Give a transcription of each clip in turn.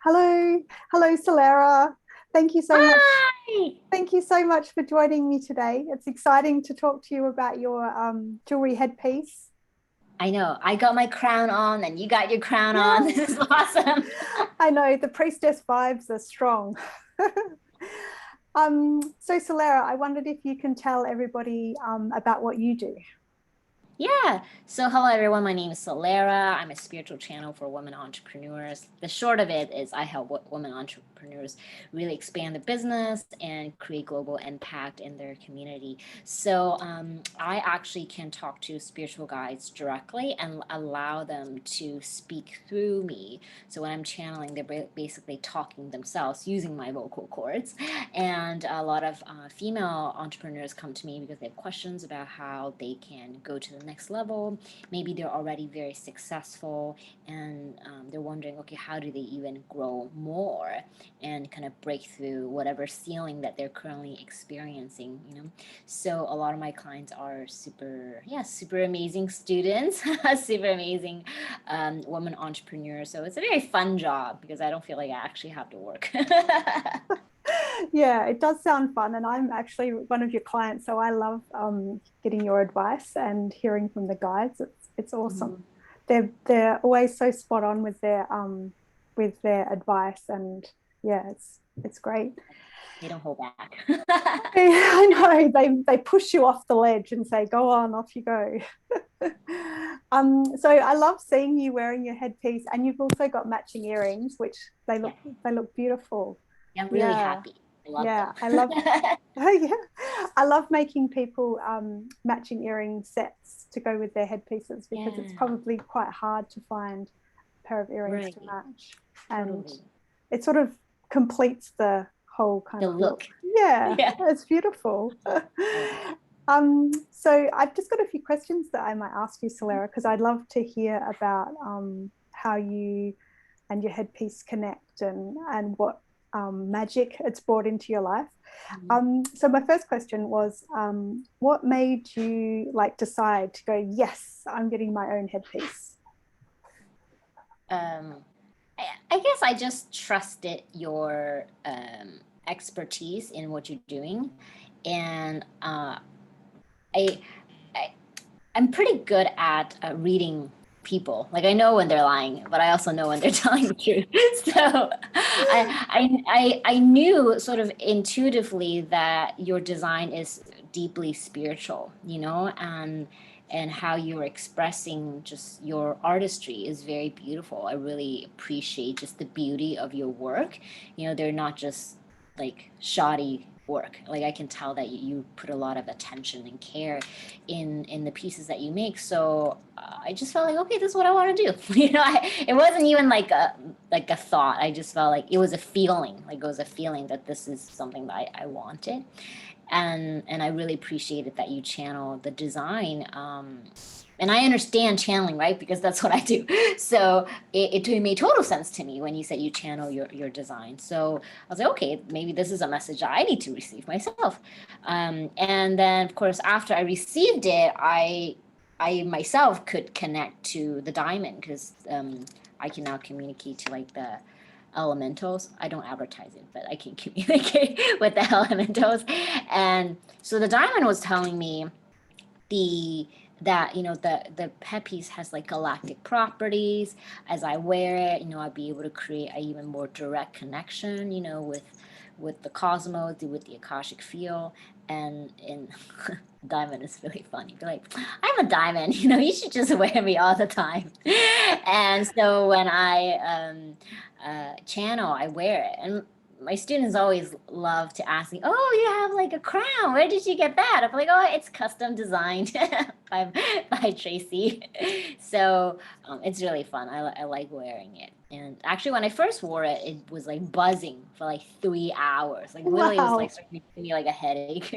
Hello, hello, Solera. Thank you so much. Hi! Thank you so much for joining me today. It's exciting to talk to you about your jewelry headpiece. I know. I got my crown on and you got your crown on. Yeah, This is awesome. I know the priestess vibes are strong. So Solera, I wondered if you can tell everybody about what you do. Yeah. So, hello everyone. My name is Solera. I'm a spiritual channel for women entrepreneurs. The short of it is I help women entrepreneurs really expand their business and create global impact in their community. So, I actually can talk to spiritual guides directly and allow them to speak through me. So, when I'm channeling, they're basically talking themselves using my vocal cords. And a lot of female entrepreneurs come to me because they have questions about how they can go to the next level. Maybe they're already very successful and they're wondering, okay, how do they even grow more and kind of break through whatever ceiling that they're currently experiencing. So a lot of my clients are super amazing students, super amazing women entrepreneurs. So it's a very fun job because I don't feel like I actually have to work. Yeah, it does sound fun, and I'm actually one of your clients, so I love getting your advice and hearing from the guides. It's Mhm. awesome. They're always so spot on with their advice, and yeah, it's great. They don't hold back. I know they push you off the ledge and say, "Go on, off you go." So I love seeing you wearing your headpiece, and you've also got matching earrings, which they Yeah, look they look beautiful. I'm really Yeah, happy. I love yeah, them. I love. Oh yeah, I love making people matching earring sets to go with their headpieces because it's Yeah, probably quite hard to find a pair of earrings to right. match, and Totally. it sort of completes the whole kind The of look. look. Yeah, Yeah. it's beautiful. I love it. So I've just got a few questions that I might ask you, Solera, because I'd love to hear about how you and your headpiece connect and what magic it's brought into your life. Mhm. So my first question was, what made you like decide to go, yes, I'm getting my own headpiece? Um, I guess I just trusted your expertise in what you're doing, and I, I I'm pretty good at reading people. Like I know when they're lying, but I also know when they're telling the truth. So I knew sort of intuitively that your design is deeply spiritual, and how you're expressing just your artistry is very beautiful. I really appreciate just the beauty of your work. They're not just like shoddy work. Like I can tell that you put a lot of attention and care in the pieces that you make. So I just felt like, okay, this is what I want to do. It wasn't even like a thought. I just felt like it was a feeling. Like it was a feeling that this is something that I wanted, and I really appreciated that you channel the design. And I understand channeling, right? Because that's what I do. So it made total sense to me when you said you channel your design. So I was like, okay, maybe this is a message I need to receive myself. And then, of course, after I received it, I myself could connect to the diamond because I can now communicate to like the elementals. I don't advertise it, but I can communicate with the elementals. And so the diamond was telling me the that the pet piece has like galactic properties. As I wear it, I'll be able to create a even more direct connection, with the cosmos, with the akashic field. And diamond is really funny. Be like, I'm a diamond, you should just wear me all the time. And so when I channel, I wear it. And my students always love to ask me, "Oh, you have like a crown. Where did you get that?" I'm like, "Oh, it's custom designed by, by Tracy." So it's really fun. I like wearing it. And actually, when I first wore it, it was like buzzing for like 3 hours. Like literally, it was like Wow. starting to give me like a headache.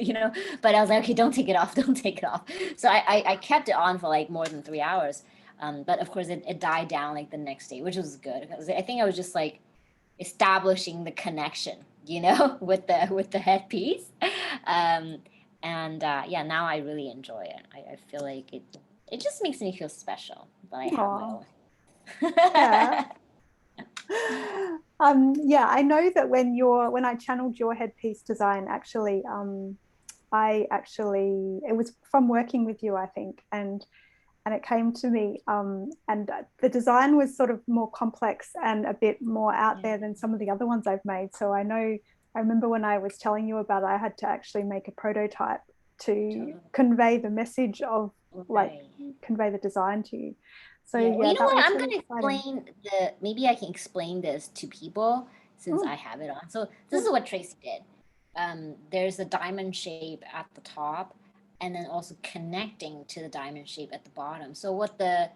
But I was like, "Okay, don't take it off. Don't take it off." So I kept it on for like more than 3 hours. But of course, it died down like the next day, which was good because I think I was just like establishing the connection, with the headpiece. Um, and yeah, now I really enjoy it. I feel like it just makes me feel special that I have my Aw, own. yeah. Yeah, I know that when I channeled your headpiece design, actually, it was from working with you, I think, and it came to me, and the design was sort of more complex and a bit more out there than some of the other ones I've made. So I remember when I was telling you about it, I had to actually make a prototype to Totally. convey the message of, like, Right. convey the design to you. So Yeah. Well, yeah, you know that what? was I'm really gonna exciting. explain maybe I can explain this to people since Mm, I have it on. So this yeah, is what Tracy did. There's a diamond shape at the top and then also connecting to the diamond shape at the bottom. So what the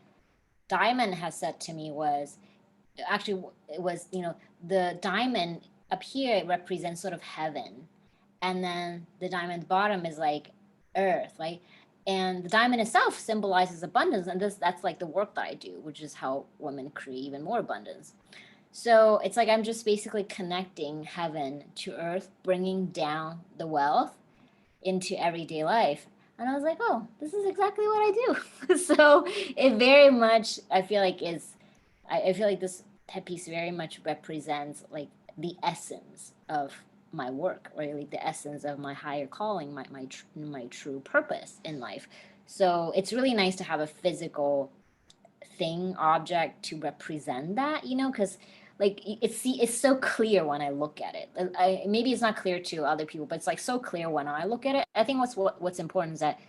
diamond has said to me was actually it was, the diamond up here it represents sort of heaven, and then the diamond bottom is like earth, like, and the diamond itself symbolizes abundance, and that's like the work that I do, which is how women create even more abundance. So it's like I'm just basically connecting heaven to earth, bringing down the wealth into everyday life. And I was like, oh, this is exactly what I do. So it very much, I feel like I feel like this headpiece very much represents like the essence of my work, or like the essence of my higher calling, my true purpose in life. So it's really nice to have a physical thing, object to represent that, because like it's so clear when I look at it. Maybe it's not clear to other people, but it's like so clear when I look at it. I think what's important is that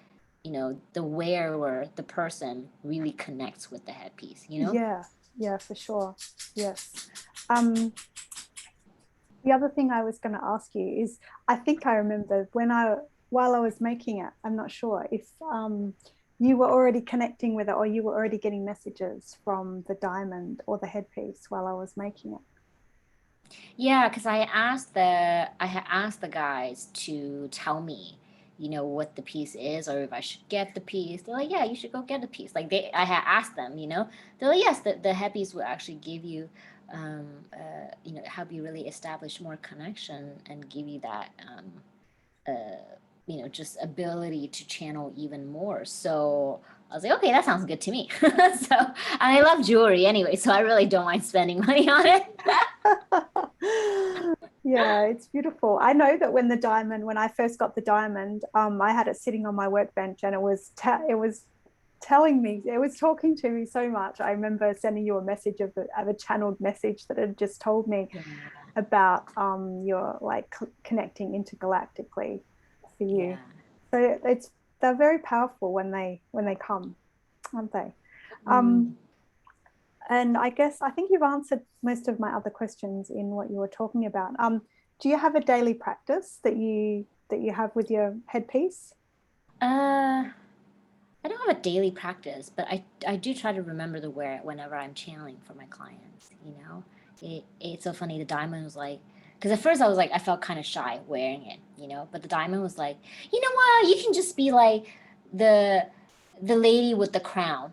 the wearer, the person really connects with the headpiece. yeah, yeah, for sure. Yes. Um, the other thing I was going to ask you is, I think I remember while I was making it, I'm not sure if you were already connecting with it, or you were already getting messages from the diamond or the headpiece while I was making it. Yeah, because I had asked the guys to tell me, what the piece is, or if I should get the piece. They're like, yeah, you should go get the piece. Like I had asked them, they're like, yes, the headpiece will actually give you, help you really establish more connection and give you that, just ability to channel even more. So I was like, okay, that sounds good to me. So I love jewelry anyway, so I really don't mind spending money on it. Yeah, it's beautiful. I know that when I first got the diamond, I had it sitting on my workbench, and it was telling me, it was talking to me so much. I remember sending you a message of a channeled message that had just told me Yeah, about your, like, connecting intergalactically for you. yeah. So they're very powerful when they come, aren't they? Um, Mm. and I think you've answered most of my other questions in what you were talking about. Do you have a daily practice that you have with your headpiece? Uh, I don't have a daily practice, but I do try to remember to wear it whenever I'm channeling for my clients. It's so funny. The diamond was like, because at first I was like, I felt kind of shy wearing it. But the diamond was like, you know what? You can just be like the the lady with the crown.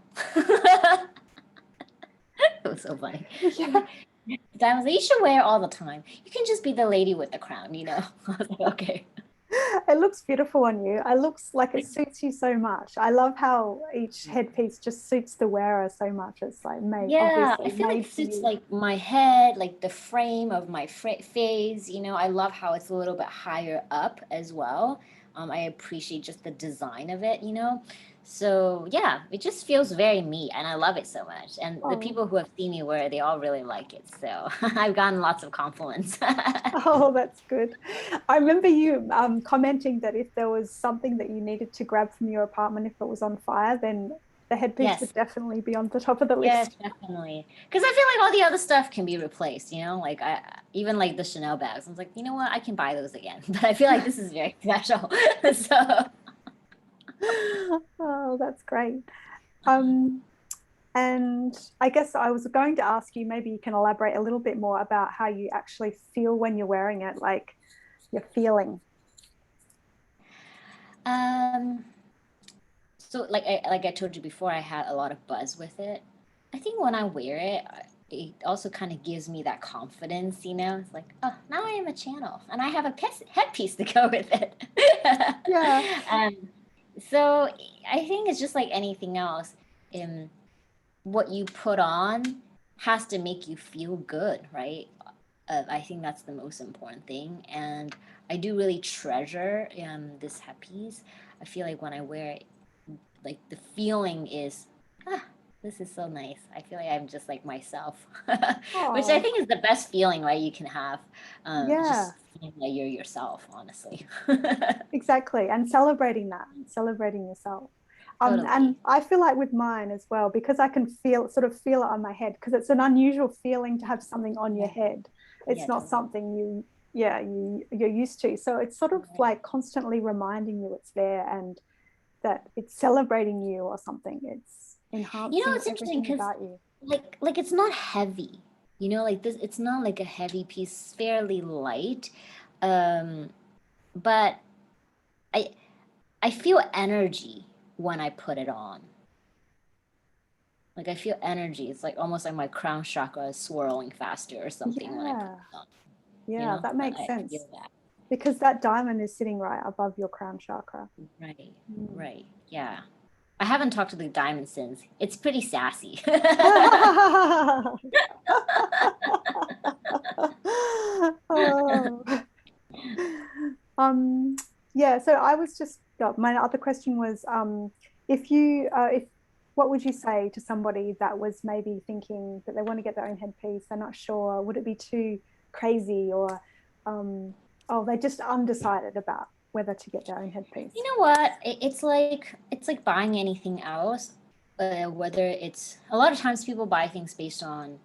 It was so funny. Yeah, The diamond was like, you should wear it all the time. You can just be the lady with the crown. I was like, okay. it looks beautiful on you. It looks like it suits you so much. I love how each headpiece just suits the wearer so much. It's like Yeah, I obviously feel like made it for suits you. like my head, like the frame of my face. I love how it's a little bit higher up as well. I appreciate just the design of it. So yeah, it just feels very me, and I love it so much. And the Oh, people who have seen me wear it, they all really like it. So I've gotten lots of compliments. oh, that's good. I remember you commenting that if there was something that you needed to grab from your apartment, if it was on fire, then the headpiece Yes. would definitely be on the top of the Yes, list. definitely. Because I feel like all the other stuff can be replaced, like I even like the Chanel bags. I was like, you know what, I can buy those again. But I feel like this is very special. So Oh, that's great. Um, and I guess I was going to ask you, maybe you can elaborate a little bit more about how you actually feel when you're wearing it, like your feeling. um so like I told you before, I had a lot of buzz with it. I think when I wear it, it also kind of gives me that confidence. It's like, oh, now I am a channel and I have a headpiece to go with it. Yeah. um so I think it's just like anything else. What you put on has to make you feel good, right? I think that's the most important thing. And I do really treasure this headpiece. I feel like when I wear it, like the feeling is, ah, this is so nice. I feel like I'm just like myself, which I Oh, think is the best feeling, right? You can have, yeah, just feeling like you're yourself, honestly. exactly. And celebrating that, celebrating yourself. And Totally. I feel like with mine as well, because I can sort of feel it on my head, because it's an unusual feeling to have something on your Yeah. head. It's Yeah, not totally. something you're used to. So it's sort of Right. like constantly reminding you it's there and that it's celebrating you or something. It's You know, enhancing it's interesting everything because about you. like it's not heavy. You know, like this, it's not like a heavy piece, it's fairly light. Um, but I I feel energy when I put it on. Like I feel energy. It's like almost like my crown chakra is swirling faster or something when I put Yeah, it on. You yeah, know, that makes I sense feel that. because that diamond is sitting right above your crown chakra. Right, Mm. right. Yeah. I haven't talked to the diamond since. It's pretty sassy. Oh. Um, yeah, so I was just, my other question was, if what would you say to somebody that was maybe thinking that they want to get their own headpiece, they're not sure, would it be too crazy or, um, oh, they're just undecided about whether to get their own You headpiece? know what? It's like buying anything else. Whether it's a lot of times people buy things based on,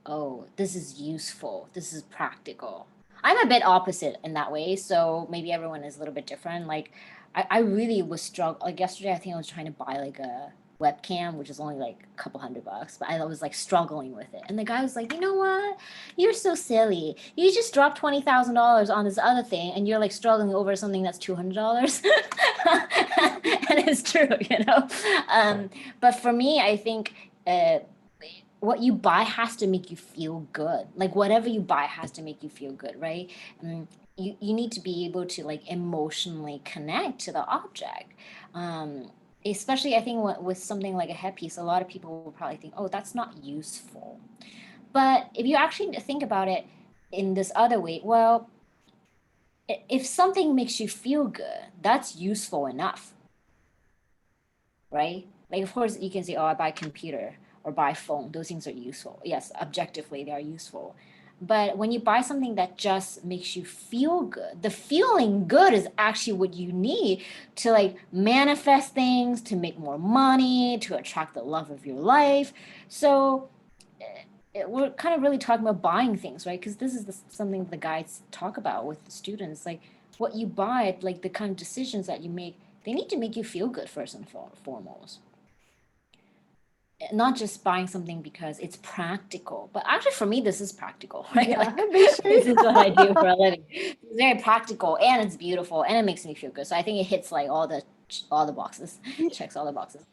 oh, this is useful, this is practical. I'm a bit opposite in that way, so maybe everyone is a little bit different. Like, I really was struggling. Like yesterday, I think I was trying to buy like a webcam, which is only like a couple $100, but I was like struggling with it. And the guy was like, you know what? You're so silly. You just dropped $20,000 on this other thing, and you're like struggling over something that's $200. And it's true, you know. But for me, I think what you buy has to make you feel good. Like whatever you buy has to make you feel good, right? You need to be able to like emotionally connect to the object. Um, Especially I think with something like a headpiece, a lot of people will probably think, oh, that's not useful. But if you actually think about it in this other way, well, if something makes you feel good, that's useful enough, right? Like, of course, you can say, oh, I buy computer or buy phone. Those things are useful. Yes, objectively, they are useful. But when you buy something that just makes you feel good, the feeling good is actually what you need to like manifest things, to make more money, to attract the love of your life. So we're kind of really talking about buying things, right? Because this is something the guides talk about with the students. Like what you buy, like the kind of decisions that you make, they need to make you feel good first and foremost. Not just buying something because it's practical, but actually for me, this is practical, right? Yeah, Like me too. this is what I do for a living. It's very practical and it's beautiful and it makes me feel good. So I think it hits like all the boxes, checks all the boxes.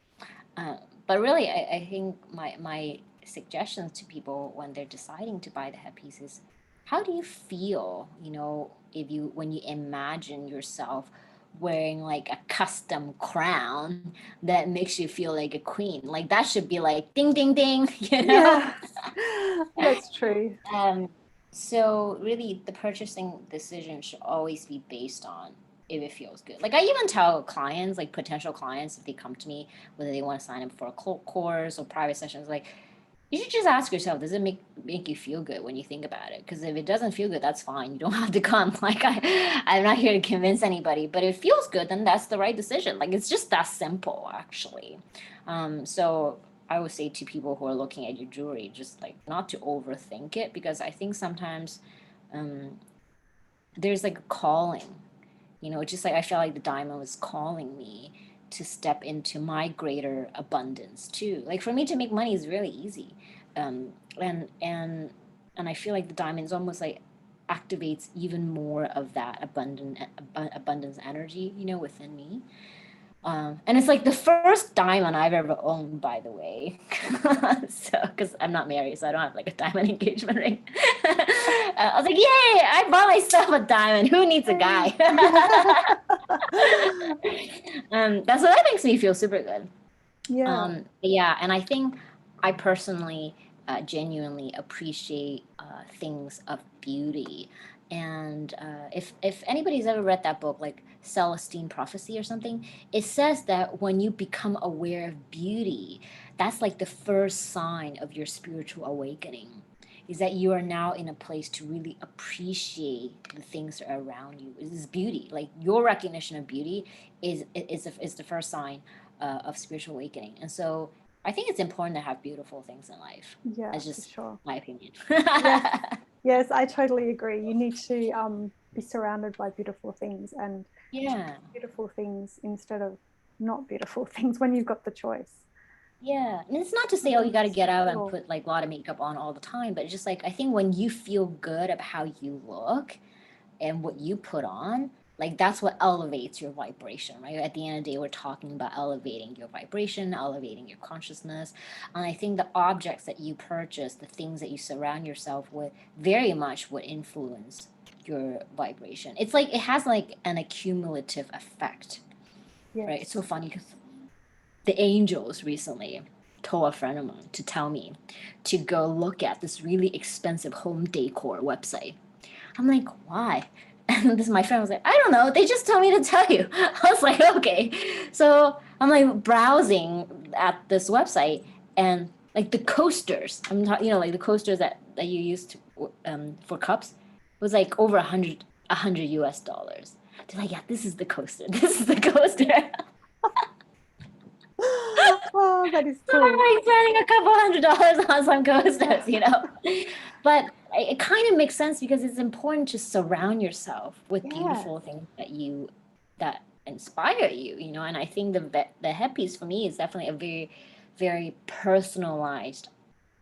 Uh, but really, I think my suggestions to people when they're deciding to buy the headpiece is, how do you feel? You know, if you when you imagine yourself wearing like a custom crown that makes you feel like a queen, like that should be like ding ding ding, you know. Yeah, that's true. Um, so really, the purchasing decision should always be based on if it feels good. Like I even tell clients, like potential clients, if they come to me, whether they want to sign up for a course or private sessions, like you should just ask yourself, does it make you feel good when you think about it? Because if it doesn't feel good, that's fine. You don't have to come. Like I'm not here to convince anybody, but if it feels good, then that's the right decision. Like it's just that simple, actually. So I would say to people who are looking at your jewelry, just like not to overthink it, because I think sometimes um, there's like a calling, you know, just like I felt like the diamond was calling me to step into my greater abundance too. Like for me to make money is really easy. Um, and and and I feel like the diamond is almost like activates even more of that abundance energy, you know, within me. And it's like the first diamond I've ever owned, by the way. So, because I'm not married, so I don't have like a diamond engagement ring. I was like, yay, I bought myself a diamond. Who needs a guy? Yeah. That's what that makes me feel super good. Yeah. Yeah, and I think I personally genuinely appreciate things of beauty. And if anybody's ever read that book, like Celestine Prophecy or something, it says that when you become aware of beauty, that's like the first sign of your spiritual awakening, is that you are now in a place to really appreciate the things that are around you. It is beauty. Like your recognition of beauty is the first sign of spiritual awakening. And so I think it's important to have beautiful things in life. Yeah, That's for just sure. my opinion. Yes, yes, I totally agree. You need to be surrounded by beautiful things and Yeah. beautiful things instead of not beautiful things when you've got the choice. Yeah. And it's not to say, oh, you got to get out and Cool. put like a lot of makeup on all the time, but it's just like, I think when you feel good about how you look and what you put on, like that's what elevates your vibration, right? At the end of the day, we're talking about elevating your vibration, elevating your consciousness. And I think the objects that you purchase, the things that you surround yourself with, very much would influence your vibration. It's like it has like an accumulative effect, right? It's so Yes. funny because the angels recently told a friend of mine to tell me to go look at this really expensive home decor website. I'm like, why? And this my friend was like, I don't know. They just told me to tell you. I was like, okay. So I'm like browsing at this website and like the coasters. I'm talking, like the coasters that you use to for cups was like over a hundred US dollars. They're like, yeah, this is the coaster. This is the coaster. Oh, that is I'm cool. like spending a couple $100 on some coasters. But it kind of makes sense because it's important to surround yourself with Yes. beautiful things that inspire you. And I think the headpiece for me is definitely a very, very personalized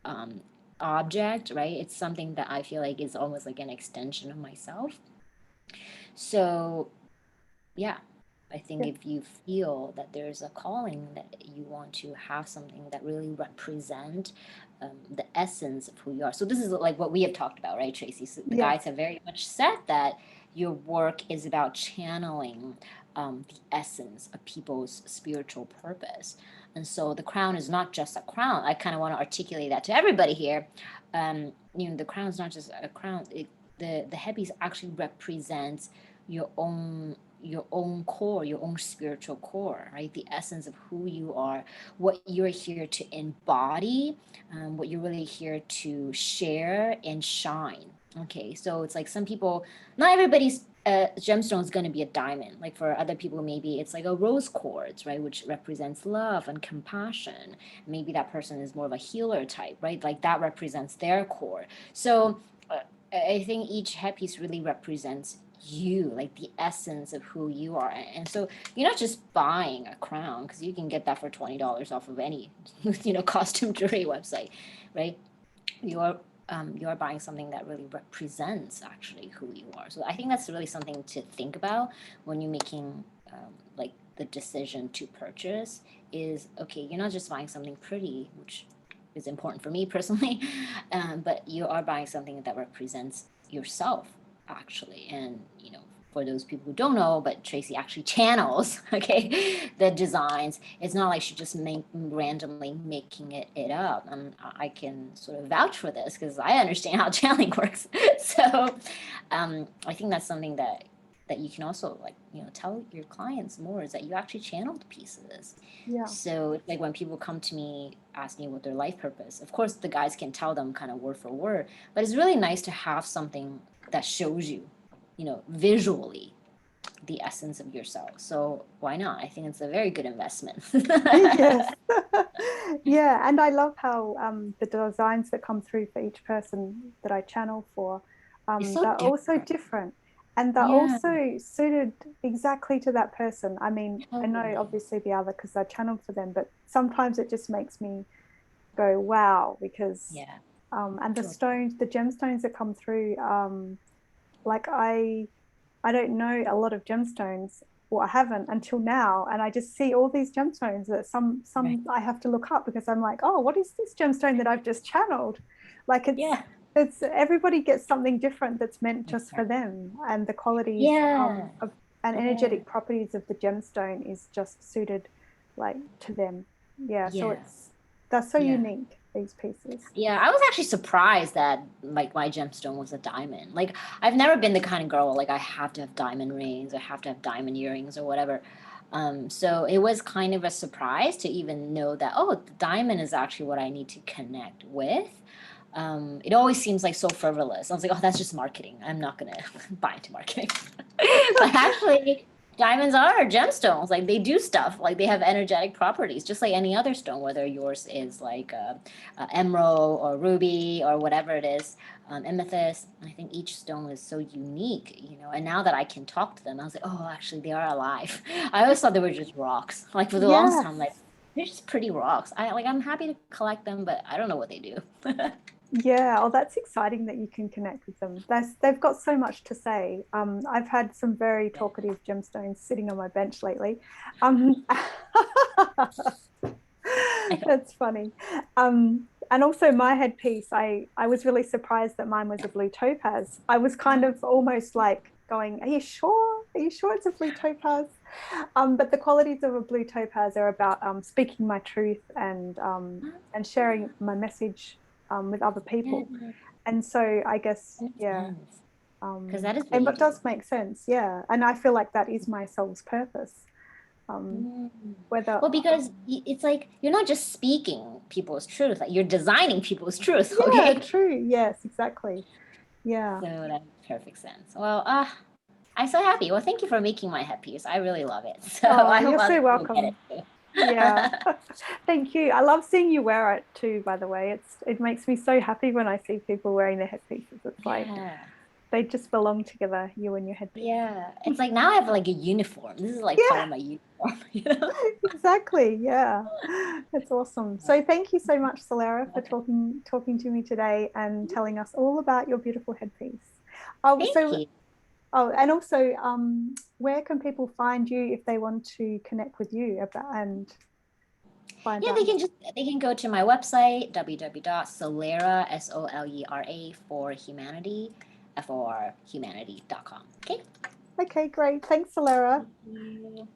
um, object, right? It's something that I feel like is almost like an extension of myself. So yeah, I think Yeah. if you feel that there's a calling that you want to have something that really represent the essence of who you are. So this is like what we have talked about, right, Tracy? So the Yes. guides have very much said that your work is about channeling the essence of people's spiritual purpose. And so the crown is not just a crown. I kind of want to articulate that to everybody here. The crown is not just a crown. The headpiece actually represents your own core, your own spiritual core, right? The essence of who you are, what you're here to embody, what you're really here to share and shine. Okay, so it's like some people, not everybody's gemstone is going to be a diamond. Like for other people, maybe it's like a rose quartz, right, which represents love and compassion. Maybe that person is more of a healer type, right? Like that represents their core. So I think each headpiece really represents you, like the essence of who you are. And so you're not just buying a crown because you can get that for $20 off of any, costume jewelry website, right? You're buying something that really represents actually who you are. So I think that's really something to think about when you're making like the decision to purchase is, okay, you're not just buying something pretty, which is important for me personally, but you are buying something that represents yourself actually. And for those people who don't know, but Tracy actually channels, okay, the designs. It's not like she just randomly making it up. I can sort of vouch for this because I understand how channeling works. So I think that's something that you can also tell your clients more, is that you actually channeled pieces. Yeah. So it's like when people come to me asking what their life purpose, of course the guys can tell them kind of word for word, but it's really nice to have something that shows you, visually the essence of yourself. So why not? I think it's a very good investment. Yes. Yeah, and I love how the designs that come through for each person that I channel for, It's so they're also different. different, and they're Yeah, also suited exactly to that person. I mean, I know totally. obviously the other because I channeled for them, but sometimes it just makes me go wow because Yeah, and the totally. stones, the gemstones that come through, like I don't know a lot of gemstones, or I haven't until now, and I just see all these gemstones that Right. some I have to look up because I'm like, oh, what is this gemstone that I've just channeled? Like Yeah. it's everybody gets something different that's meant just for Exactly. them, and the qualities Yeah. of and Yeah. energetic properties of the gemstone is just suited like to them. Yeah, so Yeah. it's that's so Yeah. unique. these pieces. Yeah, I was actually surprised that like my gemstone was a diamond. Like I've never been the kind of girl like I have to have diamond rings, I have to have diamond earrings or whatever. So it was kind of a surprise to even know that, oh, the diamond is actually what I need to connect with. It always seems like so frivolous. I was like, oh, that's just marketing. I'm not gonna buy into marketing. But actually, diamonds are gemstones. Like they do stuff. Like they have energetic properties, just like any other stone. Whether yours is like a emerald or ruby or whatever it is, amethyst. I think each stone is so unique, you know. And now that I can talk to them, I was like, oh, actually, they are alive. I always thought they were just rocks. Like for the longest time, like they're just pretty rocks. I'm happy to collect them, but I don't know what they do. Yeah, oh, that's exciting that you can connect with them. They've got so much to say. I've had some very talkative gemstones sitting on my bench lately. That's funny. And also my headpiece, I was really surprised that mine was a blue topaz. I was kind of almost like going, are you sure? Are you sure it's a blue topaz? But the qualities of a blue topaz are about speaking my truth and sharing my message with other people. And so I guess, yeah. Because that is And what what you do. does make sense, yeah. And I feel like that is my soul's purpose. Whether Well, because it's like you're not just speaking people's truth, like you're designing people's truth. yeah, Okay. true. Yes, exactly. Yeah. So that makes perfect sense. Well, I'm so happy. Well, thank you for making my headpiece. I really love it. So Oh, I hope you're other so people get it welcome. too. Yeah. Thank you. I love seeing you wear it too, by the way. It makes me so happy when I see people wearing their headpieces. It's like Yeah. they just belong together, you and your headpiece. Yeah. It's like now I have like a uniform. This is like part Yeah, of my uniform, you know? exactly. Yeah. That's awesome. So thank you so much, Solera, for Okay. talking to me today and telling us all about your beautiful headpiece. Oh, Thank so you. oh, and also, where can people find you if they want to connect with you about and find Yeah, out more? they can go to my website, www.solera, SOLERA for humanity, FOR humanity.com. Okay. Okay, great. Thanks, Solera. Thank you.